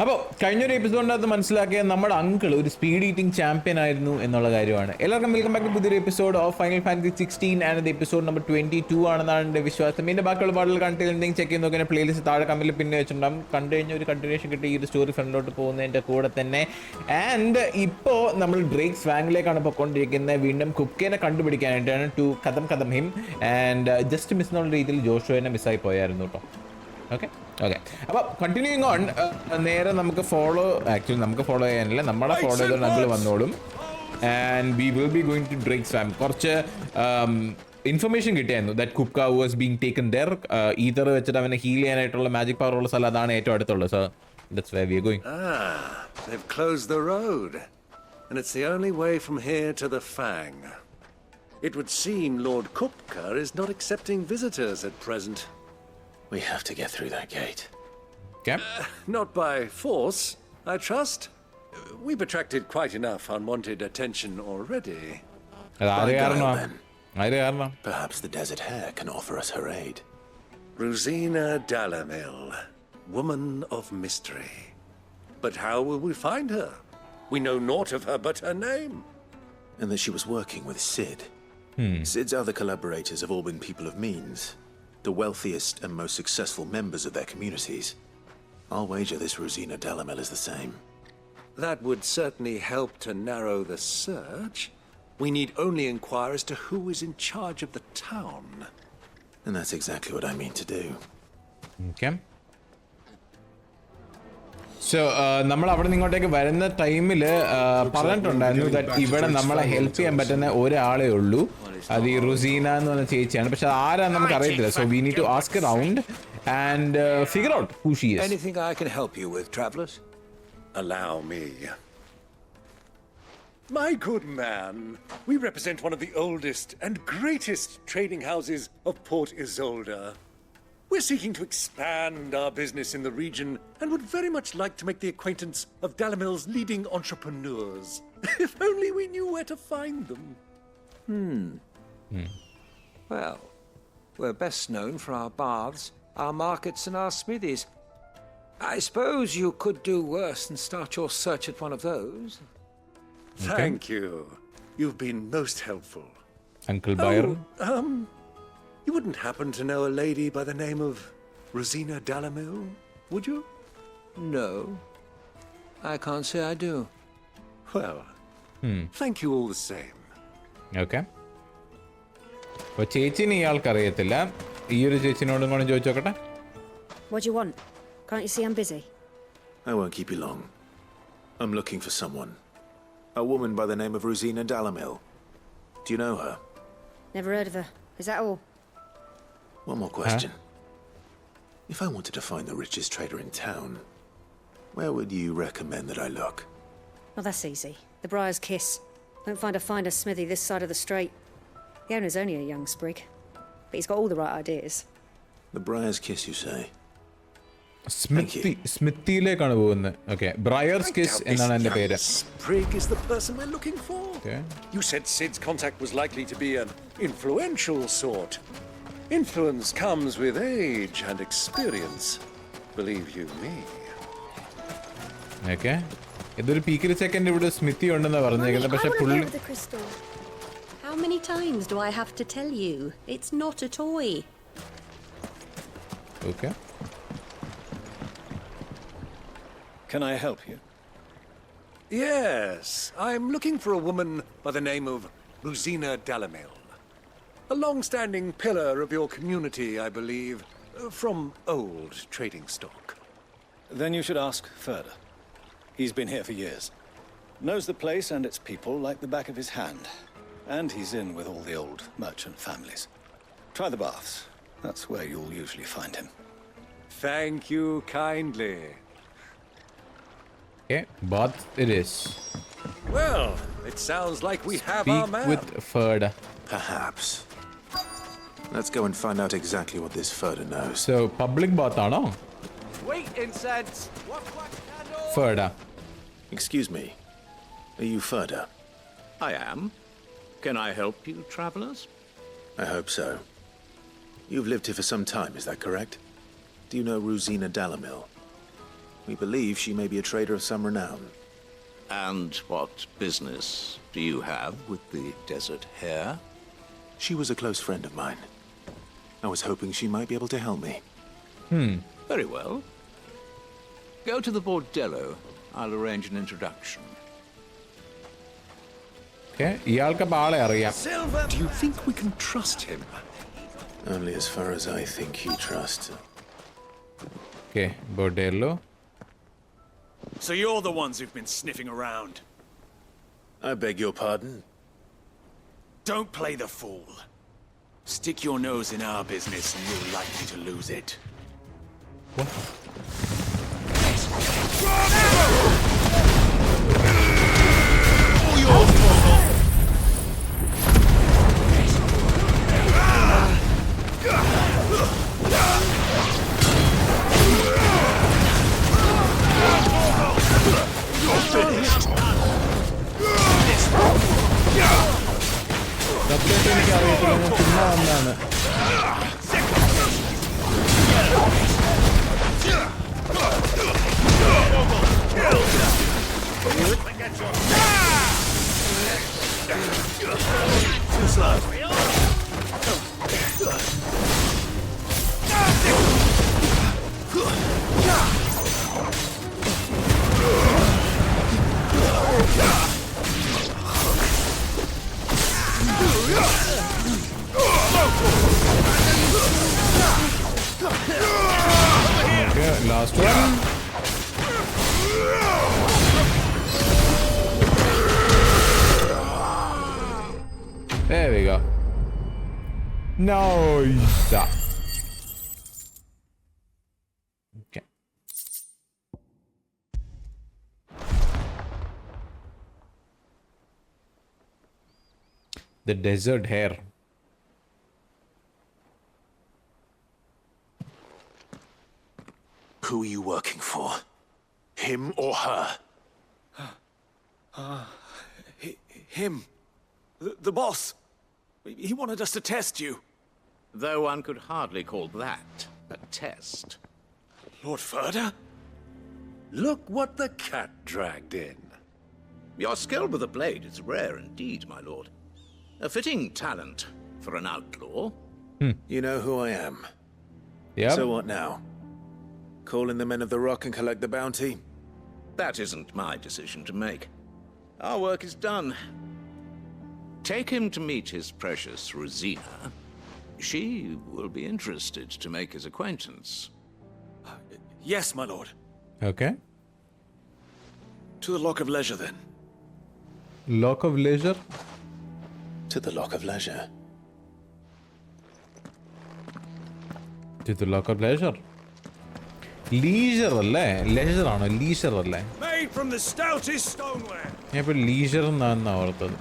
അപ്പോൾ കഴിഞ്ഞൊരു എപ്പിസോഡിനകത്ത് മനസ്സിലാക്കിയ നമ്മുടെ അങ്കിൾ ഒരു സ്പീഡ് ഈറ്റിംഗ് ചാമ്പ്യൻ ആയിരുന്നു എന്നുള്ള കാര്യമാണ്. എല്ലാവർക്കും വെൽക്കം ബാക്ക് ടു പുതിയൊരു episode of final fantasy 16 and episode number 22 ആണെന്നാണ് എൻ്റെ വിശ്വാസം. ഇതിൻ്റെ ബാക്കിയുള്ള പാടുകൾ കണ്ടിട്ട് എന്തെങ്കിലും ചെക്ക് ചെയ്ത് നോക്കിയാൽ പ്ലേലിസ്റ്റ് താഴെ കമ്മിൽ പിന്നെ വെച്ചിട്ടുണ്ടാകും. കണ്ടു കഴിഞ്ഞ ഒരു കണ്ടിന്യൂഷൻ കിട്ടി ഈ ഒരു സ്റ്റോറി ഫ്രണ്ടിലോട്ട് പോകുന്നതിൻ്റെ കൂടെ തന്നെ. ആൻഡ് ഇപ്പോൾ നമ്മൾ ഡ്രേക്ക് സ്വാങ്ങിലേക്കാണ് പോയിക്കൊണ്ടിരിക്കുന്നത്. വീണ്ടും കുക്കേനെ കണ്ടുപിടിക്കാനായിട്ടാണ് ടു കഥം ഹിം ആൻഡ് ജസ്റ്റ് മിസ് എന്നുള്ള രീതിയിൽ ജോഷുവിനെ മിസ്സായി പോയായിരുന്നു കേട്ടോ. ഓക്കെ അപ്പോൾ കണ്ടിന്യൂയിങ് ഓൺ, നേരെ നമുക്ക് ഫോളോ ചെയ്യാനില്ല, നമ്മളെ ഫോളോ ചെയ്തോണ്ട് നമ്മൾ വന്നോളും. And we will be going to drake swamp. കുറച്ച് ഇൻഫർമേഷൻ കിട്ടിയായിരുന്നു ദാറ്റ് കുപ്ക was being taken there. Ether വെച്ചിട്ട് അവനെ ഹീൽ ചെയ്യാനായിട്ടുള്ള മാജിക് പവർ ഉള്ള സ്ഥലം അതാണ് ഏറ്റവും അടുത്തുള്ളത്. So that's where we are going. They've closed the road and it's the only way from here to the Fang. It would seem Lord Kupka is not accepting visitors at present. We have to get through that gate. Okay. Not by force, I trust. We've attracted quite enough unwanted attention already. Perhaps the desert hare can offer us her aid. Rosina Dalamil, woman of mystery. But how will we find her? We know naught of her but her name. And that she was working with Sid. Sid's other collaborators have all been people of means. The wealthiest and most successful members of their communities. I'll wager this Rosina Dalamil is the same. That would certainly help to narrow the search. We need only inquire as to who is in charge of the town. And that's exactly what I mean to do. Okay. So നമ്മൾ അവിടെ നിന്ന് ഇങ്ങോട്ടേക്ക് വരുന്ന ടൈമിൽ പറഞ്ഞിട്ടുണ്ടായിരുന്നു that ഇവിടെ നമ്മളെ help ചെയ്യാൻ പറ്റുന്ന ഒരാളേ ഉള്ളൂ, അത് ഈ റുസീന എന്ന് പറഞ്ഞ ചേച്ചിയാണ്. പക്ഷെ ആരാന്ന് നമുക്ക് അറിയത്തില്ല. So we need to ask around and figure out who she is. Anything I can help you with, travelers? Allow me. My good man, we represent one of the oldest and greatest trading houses of Port Isolde. We're seeking to expand our business in the region and would very much like to make the acquaintance of Dalamil's leading entrepreneurs. If only we knew where to find them. Well, we're best known for our baths, our markets and our smithies. I suppose you could do worse than start your search at one of those. Thank you. You've been most helpful. Uncle Byron. You wouldn't happen to know a lady by the name of Rosina Dalamil, would you? No, I can't say I do. Well, thank you all the same. Okay. അപ്പോൾ ചേച്ചിനെ ഇയാൾക്ക് അറിയത്തില്ല. ഈ ഒരു ചേച്ചിനോടും കൂടെ ചോദിച്ചു നോക്കട്ടെ. What do you want? Can't you see I'm busy? I won't keep you long. I'm looking for someone. A woman by the name of Rosina Dalamil. Do you know her? Never heard of her. Is that all? One more question. If I wanted to find the richest trader in town, where would you recommend that I look? Oh, that's easy. The Briar's Kiss. Won't find a finer smithy this side of the strait. The owner's only a young sprig, but he's got all the right ideas. The Briar's Kiss, you say? സ്മിത്തിയിലേക്കാണ് പോകുന്നത്. Okay, Briars kiss എന്നാണ് എൻ്റെ പേര്. Sprig is the person we're looking for. Okay. You said Sid's contact was likely to be an influential sort. Influence comes with age and experience, believe you me. Okay, ഇതൊരു പീക്കിൽ second ഇവിടെ smithy ഉണ്ടെന്നാണ് പറഞ്ഞേക്കുന്നത്. പക്ഷെ പുള്ളി How many times do I have to tell you? It's not a toy. Okay. Can I help you? Yes, I'm looking for a woman by the name of Rosina Dalamil. A long-standing pillar of your community, I believe, from old trading stock. Then you should ask further. He's been here for years. Knows the place and its people like the back of his hand. And he's in with all the old merchant families. Try the baths. That's where you'll usually find him. Thank you kindly. Okay, bath it is. Well, it sounds like we have our Speak man. with Ferda. Perhaps. Let's go and find out exactly what this Ferda knows. So, public bath ആണോ? Wait, incense. What candle? Ferda. Excuse me. Are you Ferda? I am. Can I help you, travelers? I hope so. You've lived here for some time, is that correct? Do you know Rosina Dalamil? We believe she may be a trader of some renown. And what business do you have with the desert hare? She was a close friend of mine. I was hoping she might be able to help me. Very well. Go to the bordello. I'll arrange an introduction. Okay, ഇയാൾക്ക് ആളെ അറിയാം. Do you think we can trust him? Only as far as I think he trusts. Okay, bordello. So you're the ones who've been sniffing around. I beg your pardon? Don't play the fool. Stick your nose in our business and you're likely to lose it. What? സത്യത്തിൽ എനിക്ക് അറിയത്തില്ല, ഞാൻ ചുമ്മാ വന്നാണ്. Okay, last one. There we go. Nice. Okay. The desert hare. Who are you working for? Him or her? Him. The boss. He wanted us to test you. Though one could hardly call that a test. Lord Ferda? Look what the cat dragged in. Your skill with a blade is rare indeed, my lord. A fitting talent for an outlaw. You know who I am. Yep. So what now? Call in the men of the rock and collect the bounty? That isn't my decision to make. Our work is done. Take him to meet his precious Rosina. She will be interested to make his acquaintance. Yes, my lord. Okay. To the Lock of Leisure, then. Lock of Leisure. To the Lock of Leisure. To the Lock of Leisure. Leisure അല്ലേ? Leisure ആണോ? Leisure അല്ലേ? Made from the stoutest stoneware. ഞാൻ ഇപ്പോൾ leisure എന്നാണ് ഓർത്തത്.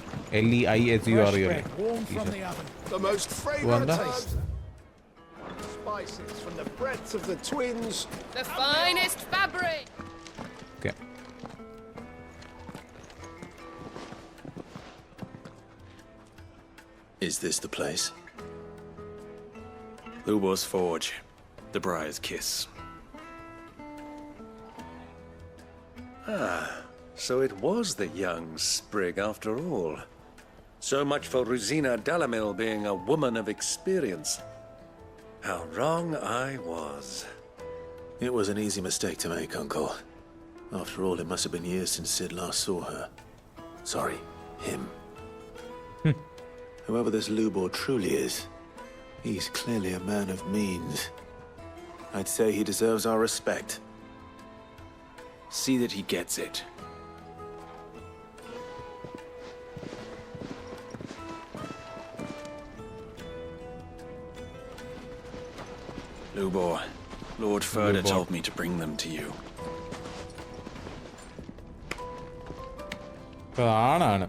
LEISURE. Warm from the oven. The most fragrant taste. Spices from the breadth of the twins. The finest fabric. Okay. Is this the place? Lubor's Forge. The Briar's Kiss. So it was the young sprig after all. So much for Rosina Dalamil being a woman of experience. How wrong I was. It was an easy mistake to make, Uncle. After all, it must have been years since Sid last saw her. Sorry, him. Whoever this Lubor truly is, he's clearly a man of means. I'd say he deserves our respect. See that he gets it. Lubor, Lord Ferda told me to bring them to you. ആണാണ്.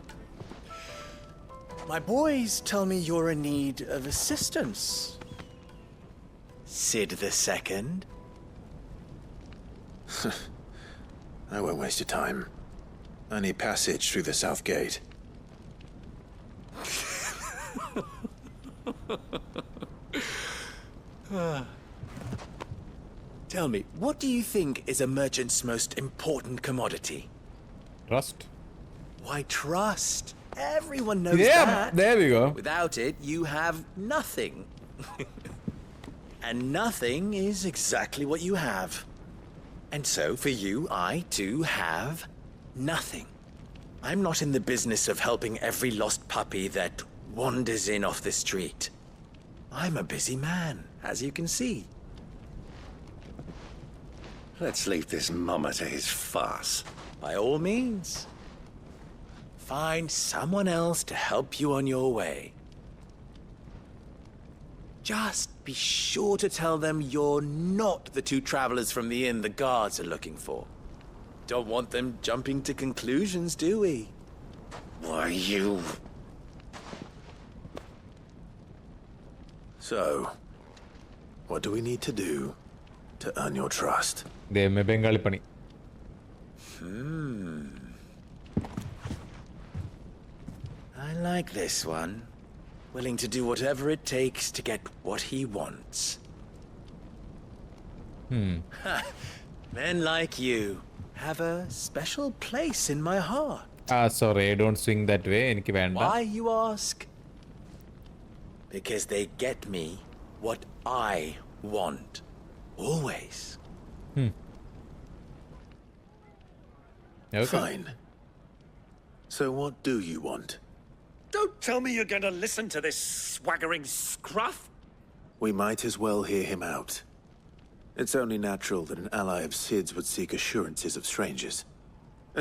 My boys tell me you're in need of assistance. Sid II? I won't waste your time. I need passage through the south gate. Tell me, what do you think is a merchant's most important commodity? Trust. Why, trust. Everyone knows Yeah, that. there we go. Without it, you have nothing. And nothing is exactly what you have. And so, for you, I, too, have nothing. I'm not in the business of helping every lost puppy that wanders in off the street. I'm a busy man, as you can see. Let's leave this mummer to his farce. By all means. Find someone else to help you on your way. Just be sure to tell them you're not the two travelers from the inn the guards are looking for. Don't want them jumping to conclusions, do we? Why, you... So, what do we need to do to earn your trust? ദൈവമേ, ബംഗാളിപ്പണി. I like this one. Willing to do whatever it takes to get what he wants. Men like you have a special place in my heart. Sorry, I don't swing that way. എനിക്ക് വേണ്ട. Why, you ask? Because they get me what I want. Always. Okay. Fine. So what do you want? Don't tell me you're going to listen to this swaggering scruff. We might as well hear him out. It's only natural that an ally of Sid's would seek assurances of strangers.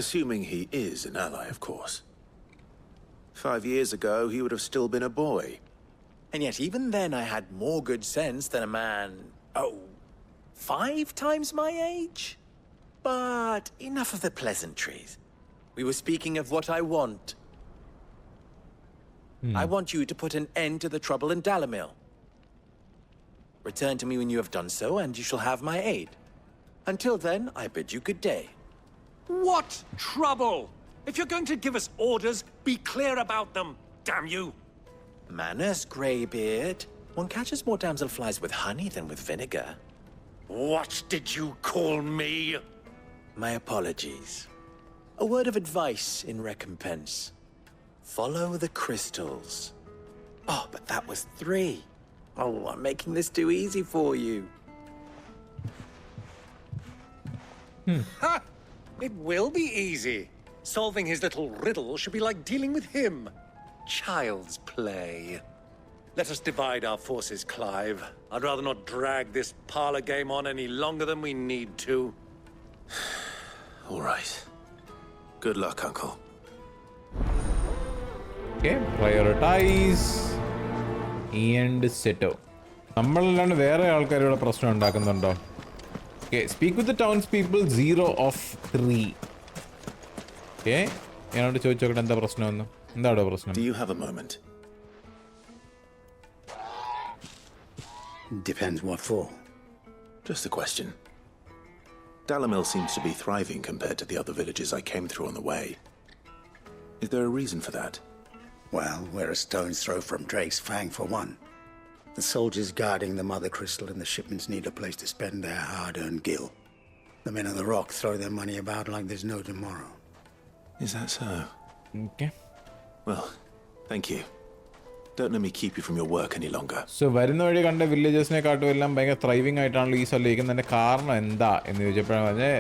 Assuming he is an ally, of course. 5 years ago, he would have still been a boy. And yet even then I had more good sense than a man, 5 times my age? But enough of the pleasantries. We were speaking of what I want. I want you to put an end to the trouble in Dalamil. Return to me when you have done so, and you shall have my aid. Until then, I bid you good day. What trouble? If you're going to give us orders, be clear about them, damn you! Manners, Greybeard. One catches more damselflies with honey than with vinegar. What did you call me? My apologies. A word of advice in recompense. Follow the crystals. Oh, but that was 3. Oh, I'm making this too easy for you. Ha! It will be easy. Solving his little riddle should be like dealing with him. Child's play. Let us divide our forces, Clive. I'd rather not drag this parlor game on any longer than we need to. All right. Good luck, Uncle. Okay, prioritize and settle. നമ്മളല്ലാണ്ട് വേറെ ആൾക്കാർ ഇവിടെ പ്രശ്നം ഉണ്ടാക്കുന്നുണ്ടോ? Okay, speak with the townspeople. 0 of 3. Okay, ഞാനോട് ചോദിച്ചു നോക്കട്ടെ എന്താ പ്രശ്നമെന്ന്. എന്താണോ പ്രശ്നം? Do you have a moment? Depends what for. Just a question. Dalamil seems to be thriving compared to the other villages I came through on the way. Is there a reason for that? Well, we're a stone's throw from Drake's Fang for one. The soldiers guarding the Mother Crystal and the shipments need a place to spend their hard-earned gil. The men of the Rock throw their money about like there's no tomorrow. Is that so? Okay. Well, thank you. Don't let me keep you from your work any longer. So വരുന്ന വഴി കണ്ട വില്ലേജസിനെക്കാട്ടും എല്ലാം ഭയങ്കര thriving ആയിട്ടാണല്ലോ ഈ സ്ഥലം ഇരിക്കുന്നതിൻ്റെ കാരണം എന്താ എന്ന് ചോദിച്ചപ്പോഴാണ് പറഞ്ഞത്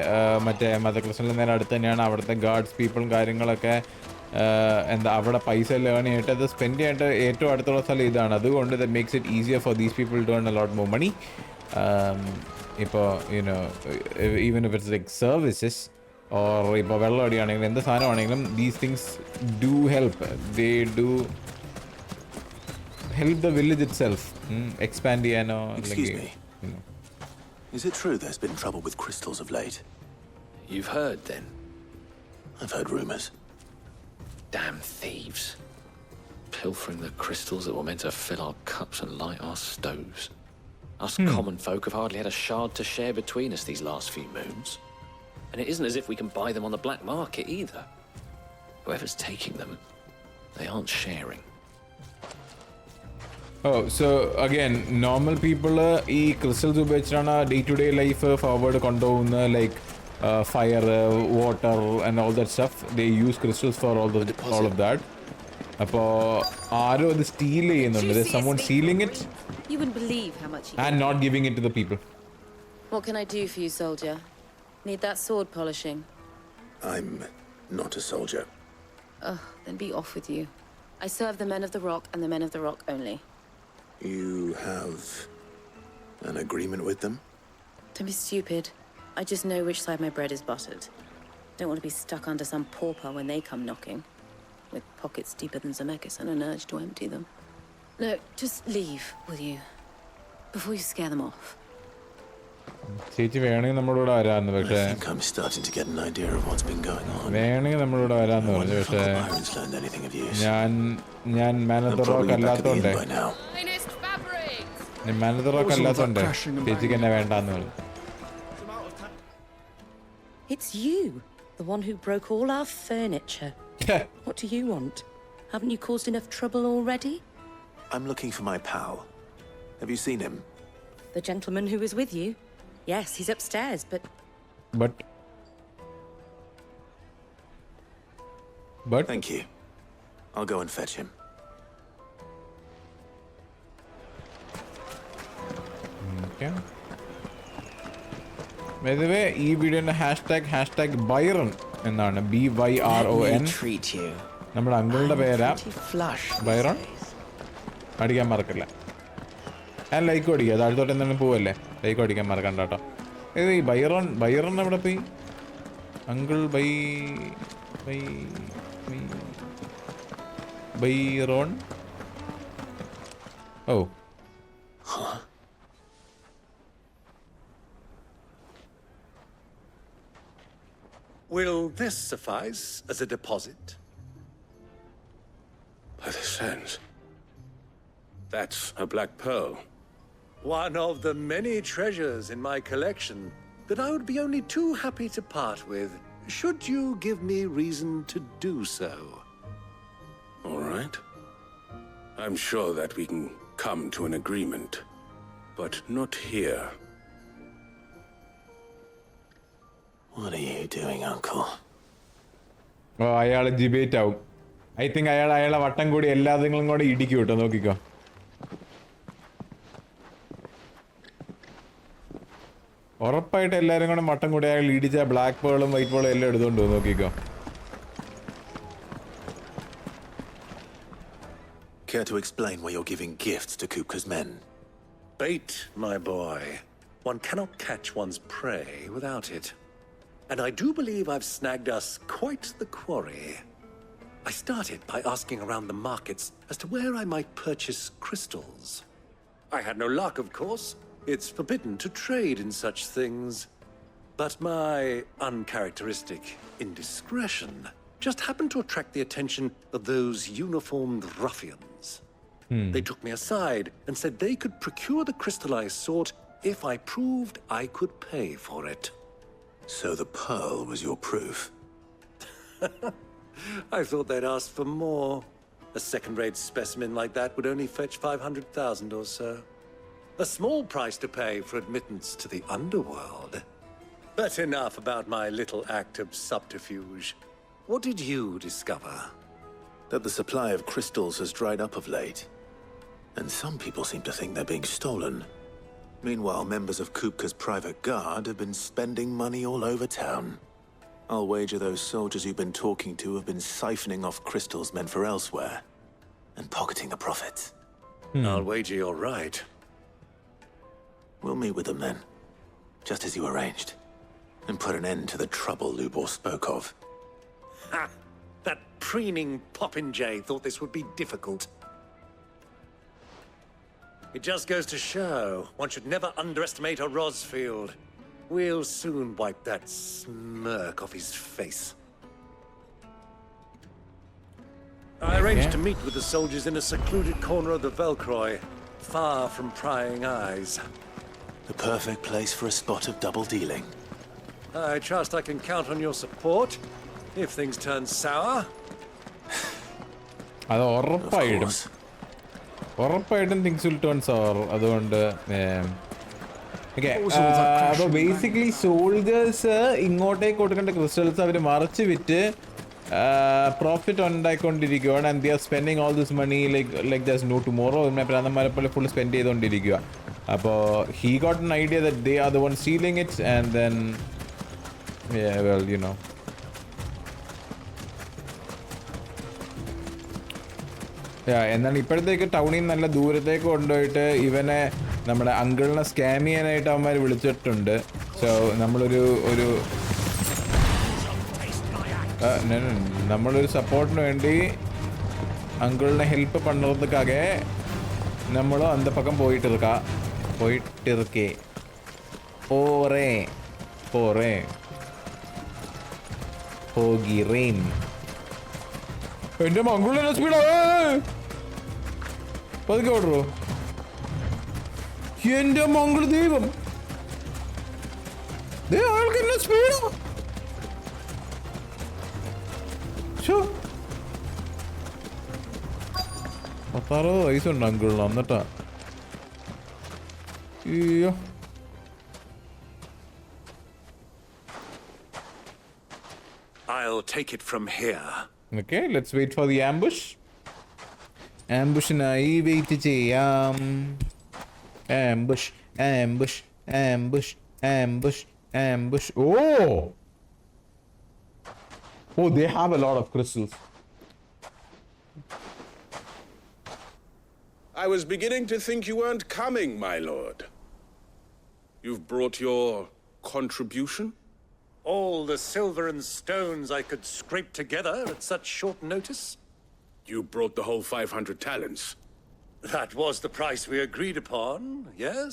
മറ്റേ മദർ ക്രിസ്റ്റലിൻ്റെ നേരെ അടുത്ത് തന്നെയാണ് അവിടുത്തെ ഗാർഡ്സ് പീപ്പിളും കാര്യങ്ങളൊക്കെ എന്താ അവിടെ പൈസ ലേൺ ചെയ്തിട്ട് അത് സ്പെൻഡ് ചെയ്യാനായിട്ട് ഏറ്റവും അടുത്തുള്ള സ്ഥലം ഇതാണ്. അതുകൊണ്ട് that makes it easier for these people to earn a lot more money. ഇപ്പോൾ you know even if it's like services or ഇപ്പോൾ വെള്ളം അടിയാണെങ്കിലും എന്ത് സാധനമാണെങ്കിലും these things do help. They do help the village itself expand ചെയ്യാനോ. Excuse me. Is it true there's been trouble with crystals of late? You've heard then? I've heard rumors. Damn thieves. Pilfering the crystals that were meant to fill our cups and light our stoves. Us common folk have hardly had a shard to share between us these last few moons. And it isn't as if we can buy them on the black market either. Whoever's taking them, they aren't sharing. Oh, so again, normal people ഈ crystals ഉപയോഗിച്ചിട്ടാണ് day-to-day life forward കൊണ്ടുപോകുന്ന like fire, water and all that stuff. They use crystals for all of that. അപ്പോൾ ആരോ അത് steal ചെയ്യുന്നുണ്ട്. There's someone stealing it You wouldn't believe how much and not giving it to the people. What can I do for you, soldier? Need that sword polishing? I'm not a soldier. Ugh, then be off with you. I serve the men of the rock and the men of the rock only. You have an agreement with them? Don't be stupid. I just know which side my bread is buttered. Don't want to be stuck under some pauper when they come knocking. With pockets deeper than Zemeckis and an urge to empty them. No, just leave, will you? Before you scare them off. ചേച്ചി വേണമെങ്കിൽ നമ്മളോട് വരാമെന്ന് പക്ഷേ I think I'm starting to get an idea of what's been going on. വേണമെങ്കിൽ നമ്മളോട് വരാമെന്ന് പറഞ്ഞു പക്ഷേ Byron's learned anything of use. ഞാൻ മാൻ ഓഫ് ദ റോക്ക് അല്ലാത്തോണ്ടേ Finest fabrics! ഞാൻ മാൻ ഓഫ് ദ റോക്ക് അല്ലാത്തോണ്ടേ ചേച്ചിക്ക് എന്നെ വേണ്ടാന്ന് പറഞ്ഞു. It's you, the one who broke all our furniture. What do you want? Haven't you caused enough trouble already? I'm looking for my pal. Have you seen him? The gentleman who was with you? Yes, he's upstairs, but... Thank you. I'll go and fetch him. Okay. By the way, ഈ വീഡിയോന്റെ hashtag Byron എന്നാണ് BYRON. നമ്മുടെ അങ്കിളുടെ പേരാ Byron. അടിക്കാൻ മറക്കില്ല. ഞാൻ like അടിക്കുക താഴത്തോട്ട് എന്തെങ്കിലും പോവല്ലേ ലൈക്ക് അടിക്കാൻ മറക്കണ്ട കേട്ടോ. ഈ ബൈറൺ എവിടെ പോയി? Uncle Byron. Oh Will this suffice as a deposit? By the sands. That's a black pearl. One of the many treasures in my collection that I would be only too happy to part with, should you give me reason to do so. All right. I'm sure that we can come to an agreement, but not here. What are you doing, Uncle? ഓ അയാൾ debate ആവും. I think അയാളെ വട്ടം കൂടി എല്ലാതും കൂടെ ഇടിക്കും കേട്ടോ. നോക്കിക്കോ. ഉറപ്പായിട്ട് എല്ലാവരും കൂടെ വട്ടം കൂടി അയാൾ ഇടിച്ച ബ്ലാക്ക് പേളും വൈറ്റ് പേളും എല്ലാം എടുത്തോണ്ട് നോക്കിക്കോ. Care to explain why you're giving gifts to Kupka's men? Bait, my boy. One cannot catch one's prey without it. And I do believe I've snagged us quite the quarry. I started by asking around the markets as to where I might purchase crystals. I had no luck, of course. It's forbidden to trade in such things. But my uncharacteristic indiscretion just happened to attract the attention of those uniformed ruffians. They took me aside and said they could procure the crystal I sought if I proved I could pay for it. So the pearl was your proof? I thought they'd ask for more. A second-rate specimen like that would only fetch 500,000 or so. A small price to pay for admittance to the underworld. But enough about my little act of subterfuge. What did you discover? That the supply of crystals has dried up of late. And some people seem to think they're being stolen. Meanwhile, members of Kupka's private guard have been spending money all over town. I'll wager those soldiers you've been talking to have been siphoning off crystals meant for elsewhere and pocketing the profits. I'll wager you're right. We'll meet with them then, just as you arranged, and put an end to the trouble Lubor spoke of. Ha! That preening popinjay thought this would be difficult. It just goes to show one should never underestimate a Rosfield. We'll soon wipe that smirk off his face. I arranged to meet with the soldiers in a secluded corner of the Velcroy, far from prying eyes. The perfect place for a spot of double dealing. I trust I can count on your support if things turn sour. അത് ഉറപ്പായിടും. ഉറപ്പായിട്ടും things will turn സവർ. അതുകൊണ്ട് അപ്പോൾ basically soldiers ഇങ്ങോട്ടേക്ക് കൊടുക്കേണ്ട crystals അവർ മറച്ച് വിറ്റ് profit ഉണ്ടായിക്കൊണ്ടിരിക്കുകയാണ്. And they are spending all this money like there's no tomorrow. പ്രാന്തന്മാരെ പോലെ ഫുൾ സ്പെൻഡ് ചെയ്തുകൊണ്ടിരിക്കുക. അപ്പോൾ he got an idea that they are the one stealing it and then well you know. എന്നാൽ ഇപ്പോഴത്തേക്ക് ടൗണിൽ നിന്ന് നല്ല ദൂരത്തേക്ക് കൊണ്ടുപോയിട്ട് ഇവനെ നമ്മുടെ അങ്കിളിനെ സ്കാം ചെയ്യാനായിട്ട് അവന്മാർ വിളിച്ചിട്ടുണ്ട്. സോ നമ്മളൊരു സപ്പോർട്ടിന് വേണ്ടി അങ്കിളിനെ ഹെൽപ്പ് പண்றதுக்காக നമ്മളും அந்த பக்கம் போயிட்டு இருக்கே പോകിറേൻ. എന്റെ മംഗളിനെ സ്പീഡാ പതുക്കെ ഓടറോ. എന്റെ മംഗള ദൈവം, ആൾക്ക് എന്നെ സ്പീഡാ. 16 വയസ്സുണ്ട് അങ്കിളിന് എന്നിട്ടാ. അയ്യോ. I'll take it from here. Okay, let's wait for the ambush. ആംബുഷിനായി വെയിറ്റ് ചെയ്യാം. Ambush. Oh, they have a lot of crystals. I was beginning to think you weren't coming, my lord. You've brought your contribution? All the silver and stones I could scrape together at such short notice? You brought the whole 500 talents. That was the price we agreed upon, yes?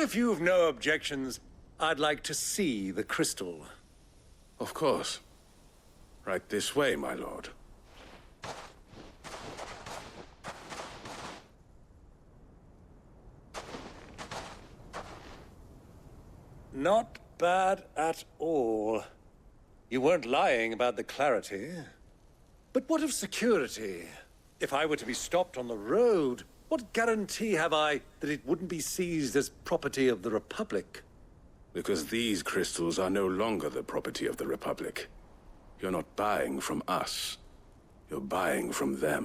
If you've no objections, I'd like to see the crystal. Of course. Right this way, my lord. Not bad at all. You weren't lying about the clarity. But what of security? If I were to be stopped on the road, what guarantee have I that it wouldn't be seized as property of the Republic? Because these crystals are no longer the property of the Republic. You're not buying from us. You're buying from them.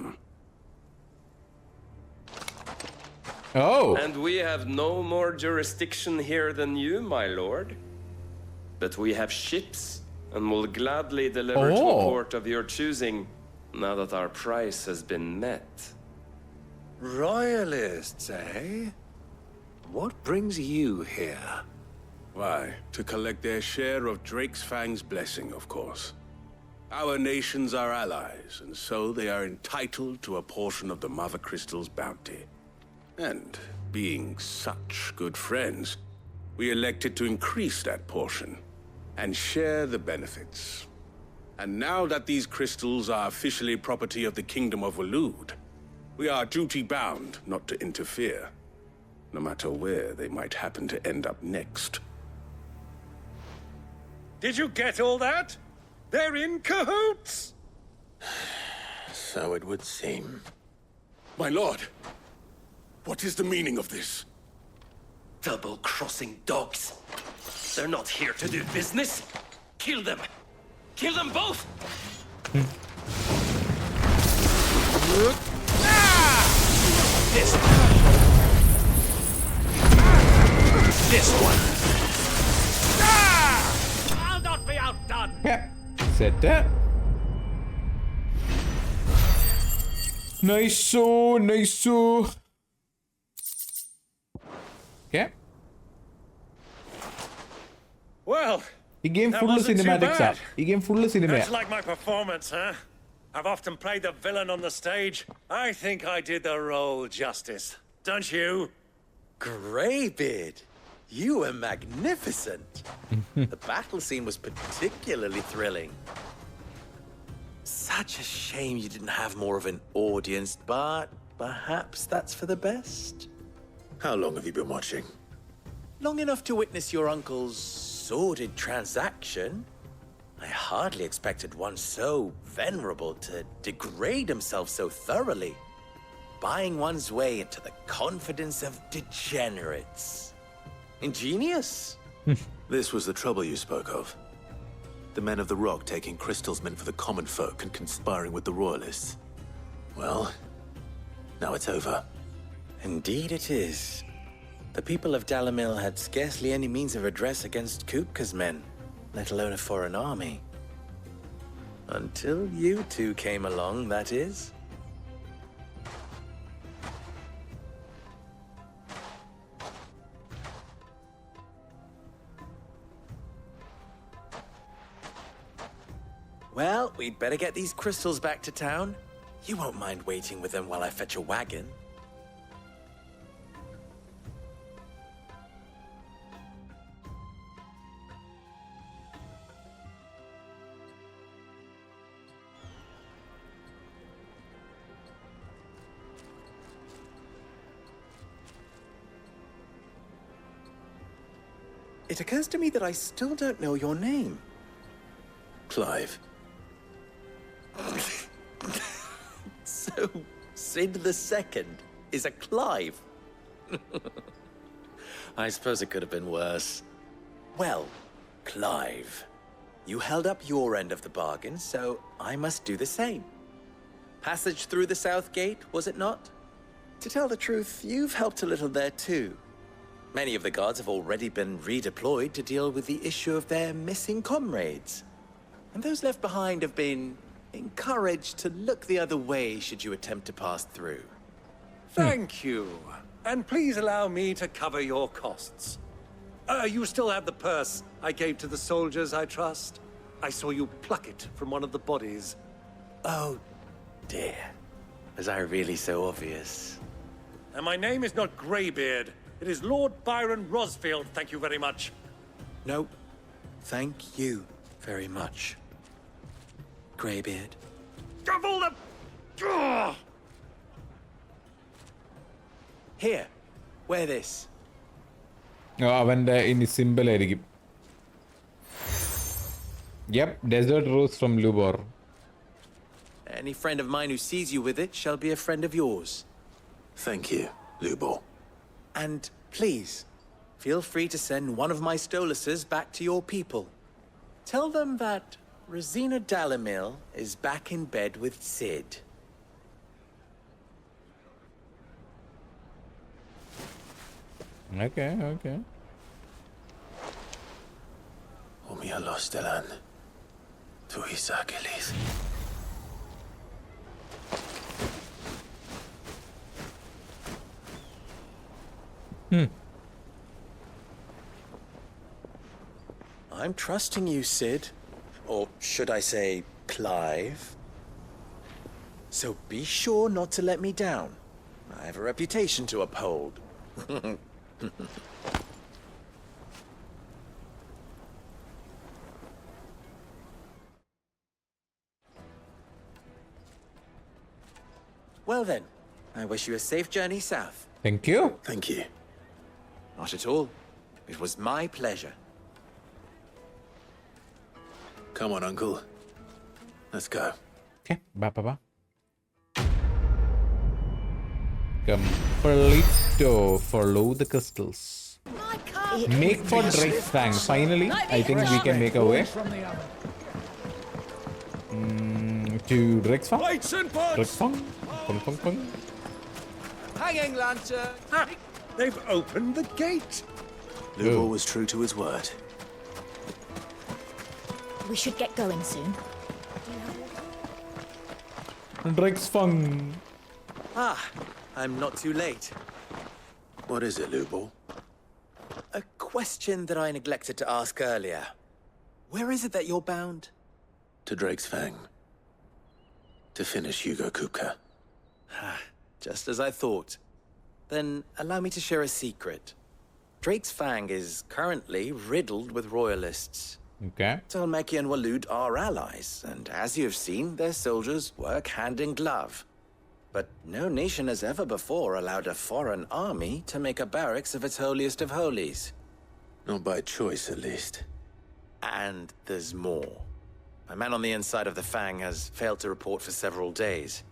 Oh! And we have no more jurisdiction here than you, my lord. But we have ships, and will gladly deliver to a port of your choosing, now that our price has been met. Royalists, eh? What brings you here? Why, to collect their share of Drake's Fang's blessing, of course. Our nations are allies, and so they are entitled to a portion of the Mother Crystal's bounty. And, being such good friends, we elected to increase that portion and share the benefits. And now that these crystals are officially property of the Kingdom of Waloed, we are duty-bound not to interfere, no matter where they might happen to end up next. Did you get all that? They're in cahoots! So it would seem. My lord, what is the meaning of this? Double-crossing dogs. They're not here to do business. Kill them! Kill them both! This one! I'll not be outdone! Set up. Nice. Okay. Well, ഈ game full സിനിമാറ്റിക്സാ. That's like my performance, huh? I've often played the villain on the stage. I think I did the role justice. Don't you? Greybeard, you were magnificent. The battle scene was particularly thrilling. Such a shame you didn't have more of an audience, but perhaps that's for the best. How long have you been watching? Long enough to witness your uncle's sordid transaction. I hardly expected one so venerable to degrade himself so thoroughly. buying one's way into the confidence of degenerates. Ingenious. This was the trouble you spoke of. The men of the Rock taking crystals meant for the common folk and conspiring with the royalists. Well, now it's over. Indeed it is. The people of Dalamil had scarcely any means of redress against Kupka's men, let alone a foreign army. Until you two came along, that is. Well, we'd better get these crystals back to town. You won't mind waiting with them while I fetch a wagon. It occurs to me that I still don't know your name. Clive. So, Sid II is a Clive? I suppose it could have been worse. Well, Clive, you held up your end of the bargain, so I must do the same. Passage through the South Gate, was it not? To tell the truth, you've helped a little there too. Many of the guards have already been redeployed to deal with the issue of their missing comrades. And those left behind have been encouraged to look the other way should you attempt to pass through. Thank you. And please allow me to cover your costs. You still have the purse I gave to the soldiers, I trust? I saw you pluck it from one of the bodies. Oh, dear. Was I really so obvious? And my name is not Greybeard. It is Lord Byron Rosfield, thank you very much. No, thank you very much, Greybeard. Double the... Ugh! Here, wear this. അവൻ്റെ ഇനി simple ആയിരിക്കും. Yep, desert rose from Lubor. Any friend of mine who sees you with it shall be a friend of yours. Thank you, Lubor. And please, feel free to send one of my Stoluses back to your people. Tell them that Rosina Dalamil is back in bed with Sid. Okay, okay. Omia Lostelan. Tu Isakelis. I'm trusting you, Sid. Or should I say, Clive? So be sure not to let me down. I have a reputation to uphold. Well then, I wish you a safe journey south. Thank you. Thank you. Not at all. It was my pleasure. Come on, Uncle. Let's go. Okay, bye. Completo. Follow the crystals. Make for Drake's Fang. Finally, I think we can make our way to Drake's Fang. Drake's Fang. Pung. Hanging lantern! They've opened the gate! Lubor was true to his word. We should get going soon. Drake's Fang. Ah, I'm not too late. What is it, Lubor? A question that I neglected to ask earlier. Where is it that you're bound? To Drake's Fang. To finish Hugo Kupka. Just as I thought. Then allow me to share a secret. Drake's Fang is currently riddled with royalists. Okay. Tolmeki and Walud are allies, and as you have seen, their soldiers work hand in glove. But no nation has ever before allowed a foreign army to make a barracks of its holiest of holies. Not by choice, at least. And there's more. A man on the inside of the Fang has failed to report for several days.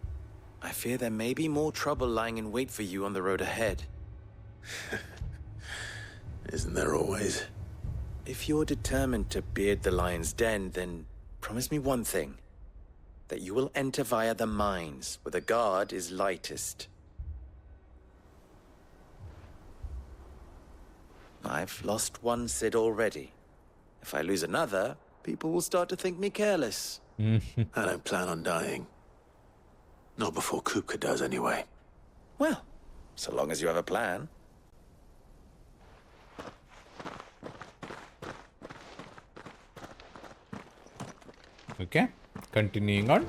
I fear there may be more trouble lying in wait for you on the road ahead. Isn't there always? If you're determined to beard the lion's den, then promise me one thing. That you will enter via the mines, where the guard is lightest. I've lost one Cid already. If I lose another, people will start to think me careless. I don't plan on dying. Not before Kupka does, anyway. Well, so long as you have a plan. Okay, continuing on.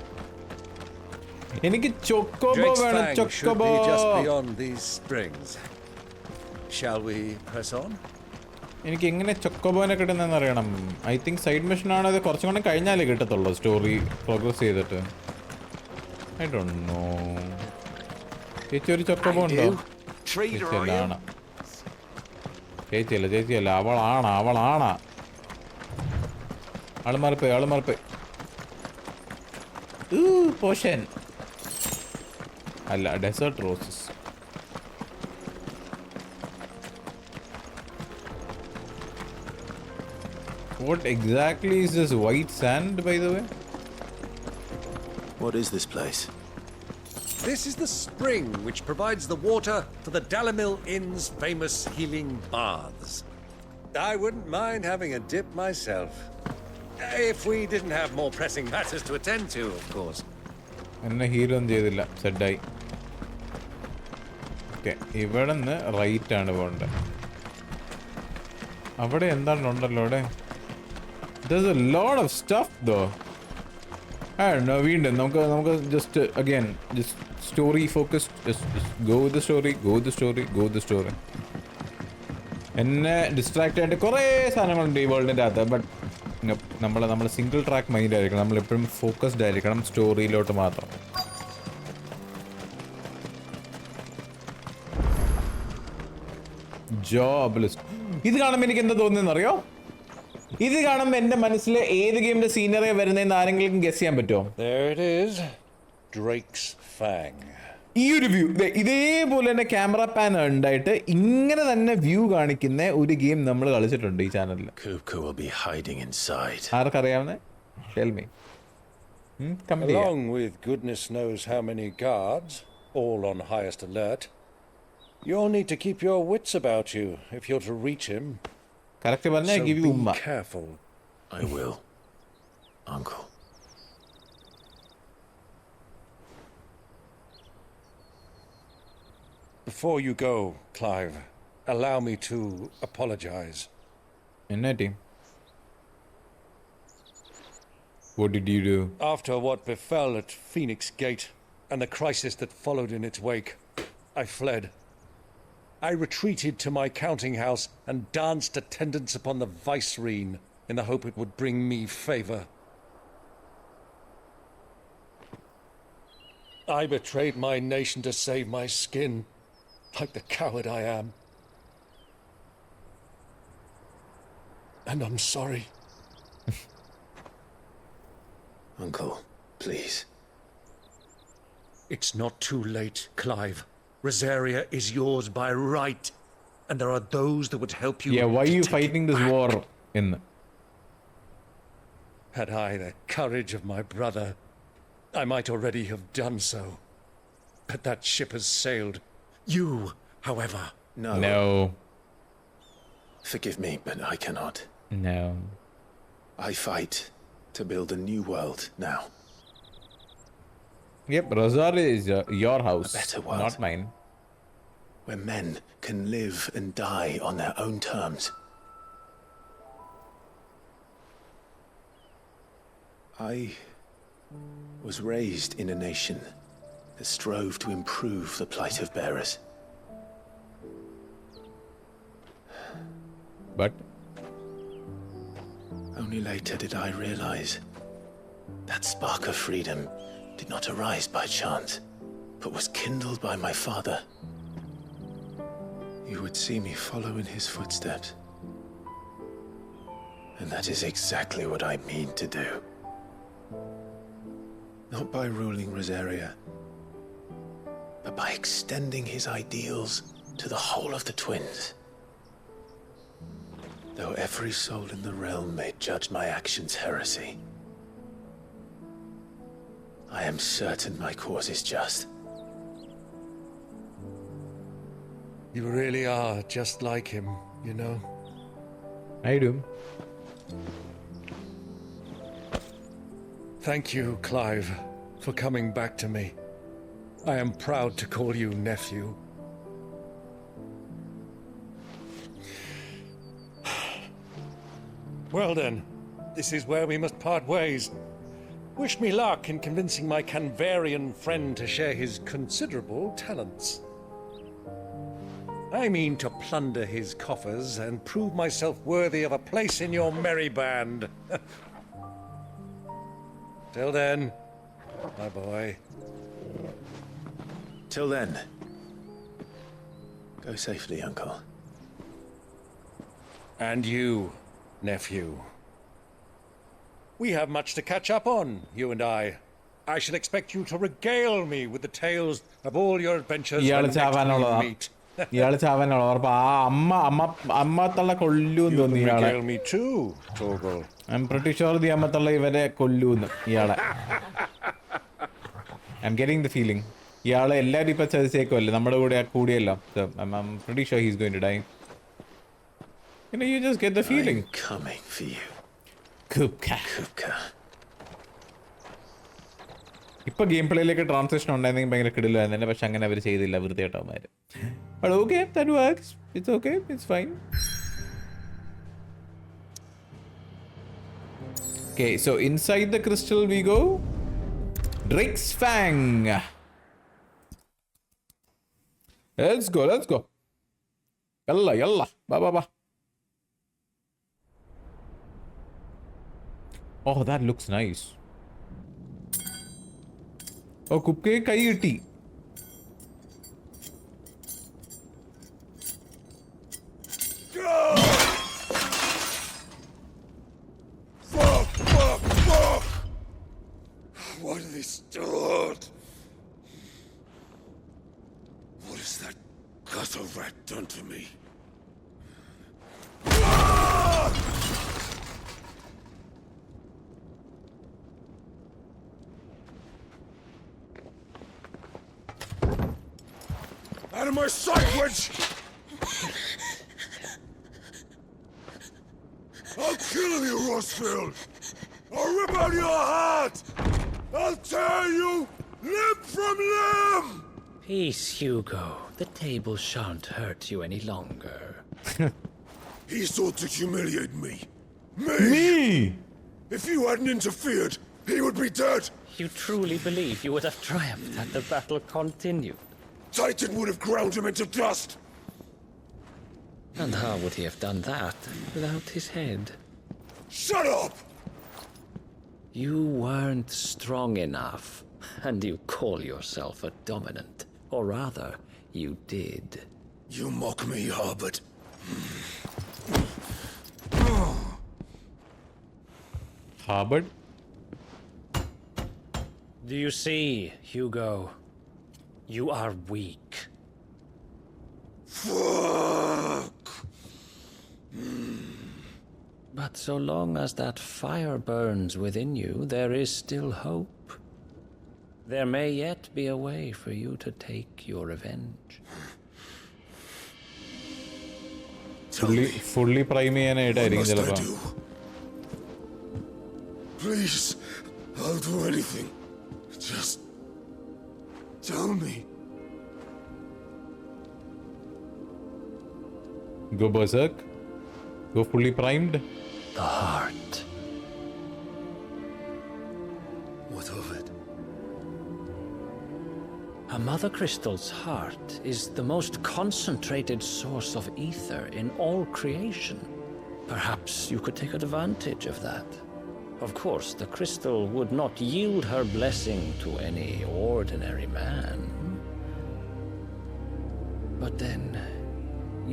എനിക്ക് ചോക്കോബോ Drake's വേണം, Fang should ചോക്കോബോ. be just beyond these springs. Shall we press on? എനിക്ക് എങ്ങനെ ചൊക്കോബോനെ കിട്ടുന്നതെന്ന് അറിയണം. I think side mission ആണ്, അത് കുറച്ചും കൂടെ കഴിഞ്ഞാലേ കിട്ടത്തുള്ളൂ സ്റ്റോറി പ്രോഗ്രസ് ചെയ്തിട്ട്. I don't know. ചേച്ചി ഒരു ചൊക്കോബോ ഉണ്ടോ? ചേച്ചിയല്ല, ചേച്ചിയല്ല, അവളാണ്. ആള് മാറിപ്പോയി. പോഷൻ അല്ല, desert roses. What exactly is this white sand, by the way? What is this place? This is the spring which provides the water for the Dalamil Inn's famous healing baths. I wouldn't mind having a dip myself. If we didn't have more pressing matters to attend to, of course. എന്നെ ഹീലൊന്നും ചെയ്തില്ല, സെഡായി. Okay, ഇവിടെ നിന്ന് right ആണ് പോകേണ്ടത്. അവിടെ എന്താണുണ്ടല്ലോ അവിടെ. There's a lot of stuff though. I don't know, വീണ്ടും നമുക്ക് just again just story focused, just go with the story. എന്നെ ഡിസ്ട്രാക്ട് ആയിട്ട് കുറേ സാധനങ്ങളുണ്ട് ഈ വേൾഡിൻ്റെ അകത്ത്. ബട്ട് നമ്മൾ സിംഗിൾ ട്രാക്ക് മൈൻഡ് ആയിരിക്കണം, നമ്മളെപ്പോഴും ഫോക്കസ്ഡ് ആയിരിക്കണം സ്റ്റോറിയിലോട്ട് മാത്രം. Job list. ഇത് കാണുമ്പോൾ എനിക്ക് എന്താ തോന്നുന്നറിയോ? ഇത് കാണുമ്പോൾ എൻ്റെ മനസ്സിൽ ഏത് ഗെയിമിന്റെ സീനറി വരുന്നതെന്ന് ആരെങ്കിലും ഗസ് ചെയ്യാൻ പറ്റുമോ? There it is. Drake's Fang. ഈ ഒരു വ്യൂ ഇതേപോലെ തന്നെ ക്യാമറ പാൻ ഉണ്ടായിട്ട് ഇങ്ങനെ തന്നെ വ്യൂ കാണിക്കുന്ന ഒരു ഗെയിം നമ്മൾ കളിച്ചിട്ടുണ്ട് ഈ ചാനലിൽ. Kupka will be hiding inside. ആർക്കറിയാവുന്നേ? Tell me. Along with goodness knows how many guards, all on highest alert, you'll need to keep your wits about you if you're to reach him. Correct പറഞ്ഞാ So give you umma. be careful. I will, Uncle. Before you go, Clive, allow me to apologize. എന്നാ team? What did you do? After what befell at Phoenix Gate and the crisis that followed in its wake, I fled. I retreated to my counting house and danced attendance upon the vicereine in the hope it would bring me favor. I betrayed my nation to save my skin, like the coward I am. And I'm sorry. Uncle, please. It's not too late, Clive. Rosaria is yours by right, and there are those that would help you. Yeah, why are you fighting this war in? Had I the courage of my brother, I might already have done so. But that ship has sailed. You, however. No. Forgive me, but I cannot. No. I fight to build a new world now. Yep, Rosaria is your house, A better world. not mine. Where men can live and die on their own terms. I was raised in a nation that strove to improve the plight of bearers. But only later did I realize that spark of freedom did not arise by chance, but was kindled by my father. You would see me follow in his footsteps. And that is exactly what I mean to do. Not by ruling Rosaria, but by extending his ideals to the whole of the twins. Though every soul in the realm may judge my actions heresy, I am certain my cause is just. You really are just like him, you know. I do. Thank you, Clive, for coming back to me. I am proud to call you nephew. Well then, this is where we must part ways. Wish me luck in convincing my Canvarian friend to share his considerable talents. I mean to plunder his coffers and prove myself worthy of a place in your merry band. Till then, my boy. Till then, go safely, Uncle. And you, nephew. We have much to catch up on, you and I. I shall expect you to regale me with the tales of all your adventures when next we meet. ഇയാള് ചാവാനുള്ള ഉറപ്പ്. ആ അമ്മത്തള്ള കൊല്ലൂന്ന് തോന്നി ഇയാളെ. I'm pretty sure the അമ്മത്തള്ള ഇവരെ കൊല്ലൂന്ന് ഇയാളെ. I'm getting the feeling. ഇയാളെ എല്ലാരും ഇപ്പൊ ചതിച്ചേക്കുമല്ലേ നമ്മുടെ കൂടെ കൂടിയല്ലോ. So I'm pretty sure he's going to die. You know, you just get the feeling. I'm coming for you. Kupka. Kupka. ഇപ്പൊ ഗെയിം പ്ലേയിലേക്ക് ട്രാൻസിഷൻ ഉണ്ടായിരുന്നെങ്കിൽ ഭയങ്കര കിടിലായിരുന്നു തന്നെ, പക്ഷെ അങ്ങനെ അവർ ചെയ്തില്ല, വെറുതെ കേട്ടവന്മാര്. But okay, that works. It's okay. It's fine. Okay, so inside the crystal we go. Drake's Fang. Let's go. Let's go. Yalla, yalla. Ba, ba, ba. Oh, that looks nice. Oh, Kupke kai itti. Fuck! Why do they start? What has that gutter rat done to me? Out of my sight, witch! I'll kill you, Rosfield! I'll rip out your heart! I'll tear you limb from limb! Peace, Hugo. The table shan't hurt you any longer. He sought to humiliate me. Me! If you hadn't interfered, he would be dead! You truly believe you would have triumphed had the battle continued? Titan would have ground him into dust! And how would he have done that without his head? Shut up! You weren't strong enough, and you call yourself a dominant. Or rather, you did. You mock me, Harbert. Harbert? Do you see, Hugo? You are weak. Fuck! But so long as that fire burns within you, there is still hope. There may yet be a way for you to take your revenge. Fully prime ചെയ്യാനായിട്ടായിരിക്കും ചിലപ്പോ. Please, I'll do anything. Just tell me. Go berserk. Go fully primed. The heart. What of it? A mother crystal's heart is the most concentrated source of ether in all creation. Perhaps you could take advantage of that. Of course, the crystal would not yield her blessing to any ordinary man. But then,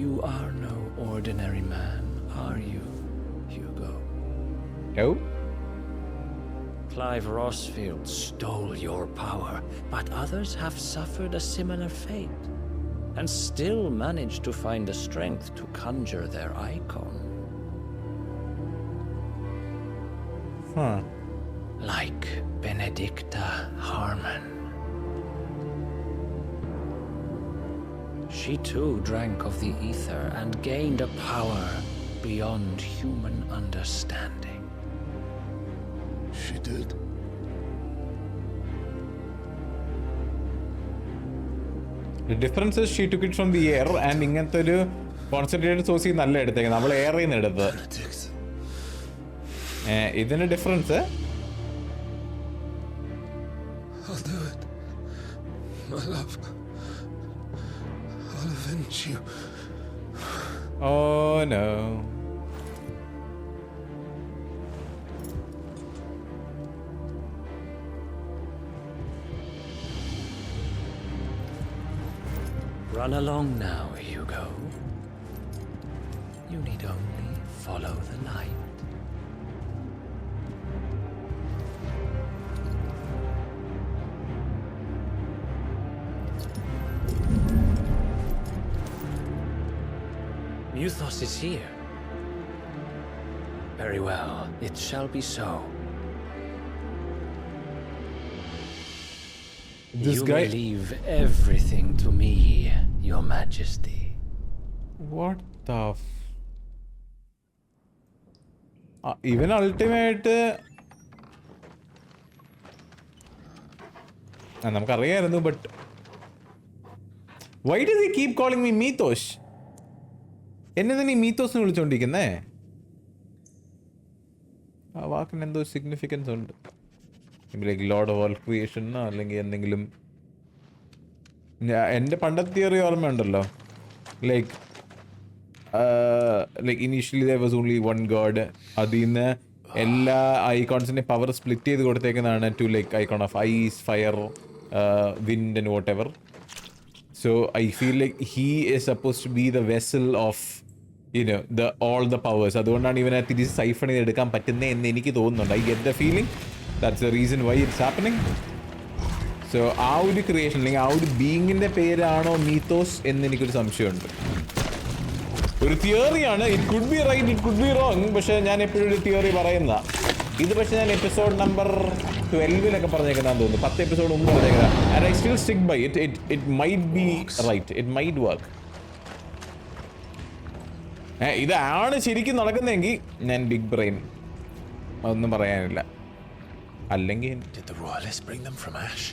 you are no ordinary man, are you, Hugo? No. Clive Rosfield stole your power, but others have suffered a similar fate, and still managed to find the strength to conjure their Eikon. Huh. Like Benedicta Harmon. She too drank of the ether and gained a power beyond human understanding. She did. The difference is she took it from the air and ഇങ്ങനത്തെ ഒരു concentrated സോഴ്സിൽ നല്ല എടുത്തേക്കുന്നത്, നമ്മൾ എയറിൽ നിന്ന് എടുത്തത്. ഇതിന് difference. I'll do it. My love. I'll avenge you. Oh no. Run along now, Hugo. You need only follow the light. Muthos is here. Very well, it shall be so. This you guy... may leave everything to me, Your Majesty. What the even ultimate നമുക്കറിയായിരുന്നു, but why does he keep calling me Mythos? എന്നെ തന്നെ ഈ മീത്തോസ് എന്ന് വിളിച്ചോണ്ടിരിക്കുന്നേ? ആ വാക്കിന് എന്തോ significance ഉണ്ട്. Like Lord of all creation അല്ലെങ്കിൽ എന്തെങ്കിലും. എൻ്റെ പണ്ടത്തെ തിയറി ഓർമ്മയുണ്ടല്ലോ, like initially there was only one god. അതിൽ നിന്ന് എല്ലാ ഐക്കോൺസിൻ്റെ പവർ സ്പ്ലിറ്റ് ചെയ്ത് കൊടുത്തേക്കുന്നതാണ് to like icon of ice, fire, wind and whatever. So I feel like he is supposed to be the vessel of, you know, all the powers. അതുകൊണ്ടാണ് ഇവനെ തിരിച്ച് siphon ചെയ്ത് എടുക്കാൻ പറ്റുന്നത് എന്ന് എനിക്ക് തോന്നുന്നുണ്ട്. I get the feeling that's the reason why it's happening. So ആ ഒരു ക്രിയേഷൻ അല്ലെങ്കിൽ ആ ഒരു ബീയിങ്ങിന്റെ പേരാണോ മീത്തോസ് എന്ന് എനിക്കൊരു സംശയമുണ്ട്. ഒരു തിയറിയാണ്. It could be right, it could be wrong. പക്ഷെ ഞാൻ എപ്പോഴും ഒരു തിയറി പറയുന്ന ഇത്. പക്ഷെ ഞാൻ എപ്പിസോഡ് നമ്പർ 12 പറഞ്ഞേക്കുന്നതാന്ന് തോന്നുന്നു, 10 എപ്പിസോഡ് മുമ്പ് പറഞ്ഞേക്കുന്നത്. And I still stick by it. It might be right, it might work. ഇതാണ് ശരിക്കും നടക്കുന്നതെങ്കിൽ ഞാൻ ബിഗ് ബ്രെയിൻ, അതൊന്നും പറയാനില്ല. അല്ലെങ്കിൽ Did the royalists bring them from Ash?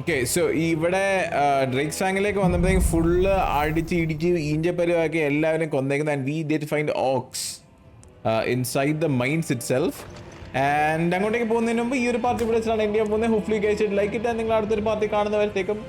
Okay, so ഇവിടെ ഡ്രേക്സ് ഫാങ്ങിലേക്ക് വന്നപ്പോഴത്തേക്കും ഫുള്ള് അടിച്ച് ഇടിച്ച് ഈഞ്ചപ്പരുവാക്കി എല്ലാവരും കൊന്നേക്കുന്നത്. And we did find orcs inside the mines itself. ആൻഡ് അങ്ങോട്ടേക്ക് പോകുന്നതിന് മുമ്പ് ഈ ഒരു പാർട്ടി ഇവിടെ വെച്ചിട്ടാണ് ഇന്ത്യ പോകുന്നത്. Hopefully guys like it. നിങ്ങൾ അടുത്തൊരു പാർട്ടി കാണുന്നവരത്തേക്കും